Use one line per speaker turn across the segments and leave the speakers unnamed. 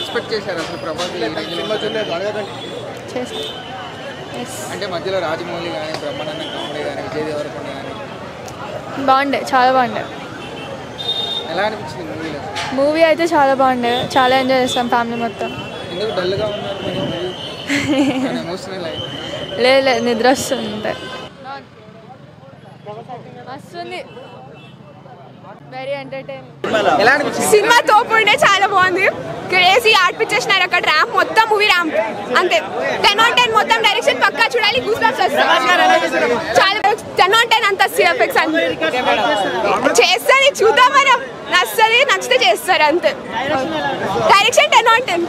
Expect చేశారు అసలు ప్రభాస్ అంటే మధ్యలో రాజమౌళి కానీ బ్రహ్మానందం కామెడీ కానీ విజయ్ దేవరకొండ కానీ
బాగుండే, చాలా బాగుండే.
ఎలా అనిపించింది మూవీలో?
మూవీ అయితే చాలా బాగుండే, చాలా ఎంజాయ్ చేస్తాం ఫ్యామిలీ మొత్తం.
ఎందుకు డల్గా ఉన్నారు మీరు? ఎమోషనల్ అయ్యి
లేదు లేదు, నిద్ర వస్తుంది. వస్తుంది, వెరీ ఎంటర్టైనింగ్.
ఎలా అనిపించింది?
సినిమా తోపు ఉండే, చాలా బాగుంది. క్రేజీ ఆడిపించేసినారు అక్కడ. ర్యాంప్ మొత్తం, మూవీ ర్యాంప్ అంతే. 10/10 మొత్తం. డైరెక్షన్ పక్కా చూడాలి, గూస్ బంప్స్ వస్తాయి. చాలా 10/10 అంత సిఎఫ్ఎక్స్ అంతే చేస్తుంది. చూద్దాం మనం, నచ్చుతుంది, నచ్చితే చేస్తారు అంతే. డైరెక్షన్ 10/10.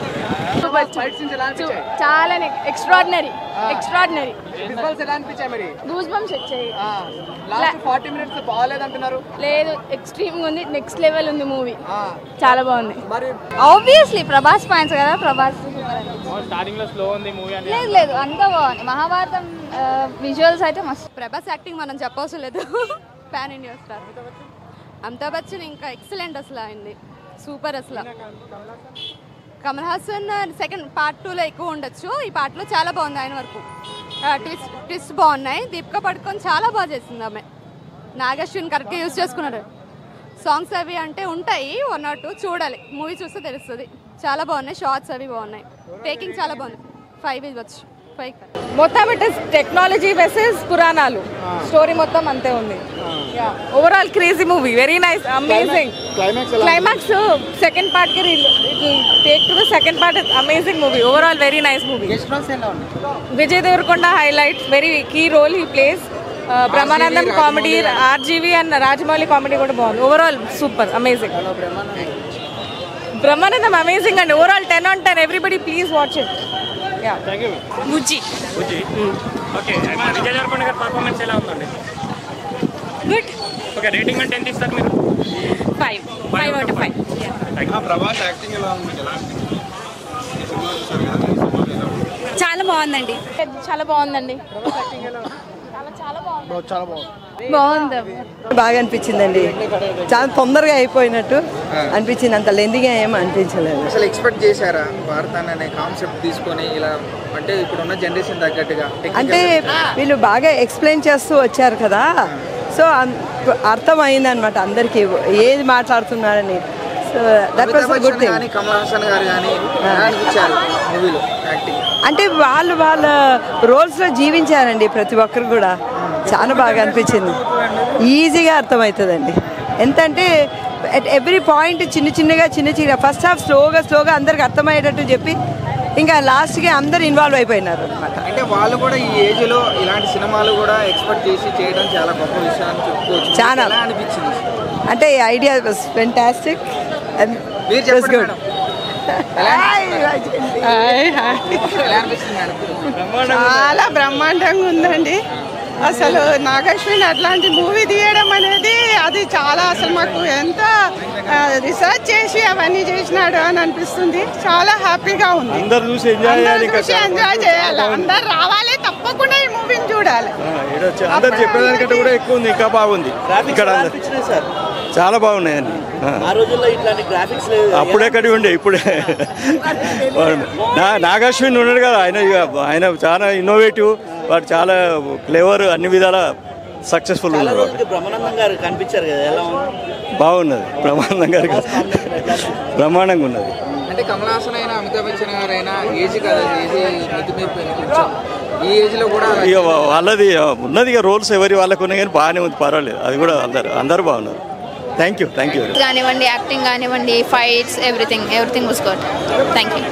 చాలా ఎక్స్ట్రాడినరీ ఎక్స్ట్రాడినరీ. గూస్ బంప్స్ వచ్చాయి. లేదు, ఎక్స్ట్రీమ్ ఉంది, నెక్స్ట్ లెవెల్ ఉంది మూవీ, చాలా బాగుంది. ఆబ్వియస్లీ ప్రభాస్ ఫ్యాన్స్ కదా, ప్రభాస్. లేదు లేదు, అంతా బాగుంది. మహాభారతం విజువల్స్ అయితే మస్తు. ప్రభాస్ యాక్టింగ్ మనం చెప్పవసరం లేదు, pan India star. Amitabh Bachchan ఇంకా ఎక్సలెంట్ అసలు, అయింది సూపర్ అసలు. కమల్ హాసన్ సెకండ్ పార్ట్ 2లో ఎక్కువ ఉండొచ్చు, ఈ పార్ట్లో చాలా బాగుంది. ఆయన వరకు ట్విస్ట్ బాగున్నాయి. దీపికా పడుకొని చాలా బాగా చేసింది ఆమె. నాగశ్విన్ కరెక్ట్గా యూజ్ చేసుకున్నారు. సాంగ్స్ అవి అంటే ఉంటాయి 1 or 2, చూడాలి, మూవీ చూస్తే తెలుస్తుంది. చాలా బాగున్నాయి, షార్ట్స్ అవి బాగున్నాయి, టేకింగ్ చాలా బాగుంది. 5 ఇవ్వచ్చు, 5.
మొత్తం ఇట్ ఇస్ టెక్నాలజీ వెసెస్ పురాణాలు. స్టోరీ మొత్తం అంతే ఉంది. Overall crazy movie, very nice, amazing. Climax second part కి take to the second part. Amazing movie, overall very nice movie. Vijay Deverakonda highlights, very key role he plays. Brahmanandam comedy, RGV and Rajamouli comedy కూడా బాగుంది. Overall super, amazing. Brahmanandam amazing అండి. ఓవరాల్ 10/10. Everybody please watch it.
Bujji
okay, Vijay Deverakonda గారి performance ఎలా ఉందండి?
Good.
Okay, rating అంటే ఎంత ఇస్తారు మీరు?
5/5.
ప్రభాస్ యాక్టింగ్ ఎలా ఉంది?
చాలా బాగుందండి,
చాలా బాగుందండి.
బాగుంది, బాగా అనిపించిందండి. చాలా తొందరగా అయిపోయినట్టు అనిపించింది, అంత లెందిగా ఏమీ అనిపించలేదు.
అసలు ఎక్స్పెక్ట్ చేశారా భారతాన్ని అనే కాన్సెప్ట్ తీసుకొని ఇలా, అంటే ఇప్పుడున్న జనరేషన్ తగ్గట్టుగా?
అంటే వీళ్ళు బాగా ఎక్స్ప్లెయిన్ చేస్తూ వచ్చారు కదా, సో అర్థమైంది అనమాట అందరికీ ఏది మాట్లాడుతున్నారని. So that was good thing.
Kamal Haasan గారు కానీ అనిపించారు మూవీలో యాక్టింగ్?
అంటే వాళ్ళ రోల్స్లో జీవించారండి ప్రతి ఒక్కరు కూడా. చాలా బాగా అనిపించింది, ఈజీగా అర్థమవుతుందండి. ఎంతంటే అట్ ఎవ్రీ పాయింట్ చిన్న ఫస్ట్ హాఫ్ స్లోగా అందరికి అర్థమయ్యేటట్టు చెప్పి ఇంకా లాస్ట్కి అందరు ఇన్వాల్వ్ అయిపోయినారు అనమాట.
అంటే వాళ్ళు కూడా ఈ ఏజ్లో ఇలాంటి సినిమాలు కూడా ఎక్స్పెక్ట్ చేసి చేయడం చాలా గొప్ప విషయాన్ని చెప్పుకోవచ్చు.
చాలా
అనిపించింది.
అంటే ఈ idea was fantastic and was good.
చాలా బ్రహ్మాండంగా ఉందండి. అసలు నాగశ్విన్ అట్లాంటి మూవీ తీయడం అనేది అది చాలా, అసలు మాకు ఎంత రీసెర్చ్ చేసి అవన్నీ చేసినాడు అని అనిపిస్తుంది. చాలా హ్యాపీగా ఉంది.
అందరు చూసి ఎంజాయ్
చేయాలి, అందరు రావాలి, తప్పకుండా ఈ మూవీని చూడాలి.
అందరు చెప్పేదానికంటే కూడా ఎక్కువ ఉంది, ఇంకా బాగుంది. ఇక్కడ చాలా బాగున్నాయండి. అప్పుడెక్కడి ఉండే, ఇప్పుడే నాగశ్విన్ ఉన్నాడు కదా, ఆయన చాలా ఇన్నోవేటివ్, వాడు చాలా క్లెవర్, అన్ని విధాల సక్సెస్ఫుల్ ఉన్నారు.
బ్రహ్మానందం గారు కనిపించారు కదా, ఎలా
బాగున్నది. బ్రహ్మానందం గారికి బ్రహ్మాండంగా ఉన్నది.
అంటే కమల్ హాసన్ అయినా అమితాబ్ బచ్చన్ గారు అయినా ఏజ్ కదా, ఏజ్ మితిమీరిపోయింది కొంచెం. ఈ ఏజ్లో కూడా
ఇక వాళ్ళది ఉన్నది, ఇక రోల్స్ ఎవరి వాళ్ళకు ఉన్నాయి కానీ బాగానే ఉంది, పర్వాలేదు. అది కూడా అందరూ బాగున్నారు. థ్యాంక్ యూ
కానివ్వండి, యాక్టింగ్ కానివ్వండి, fights, everything was good. Thank you.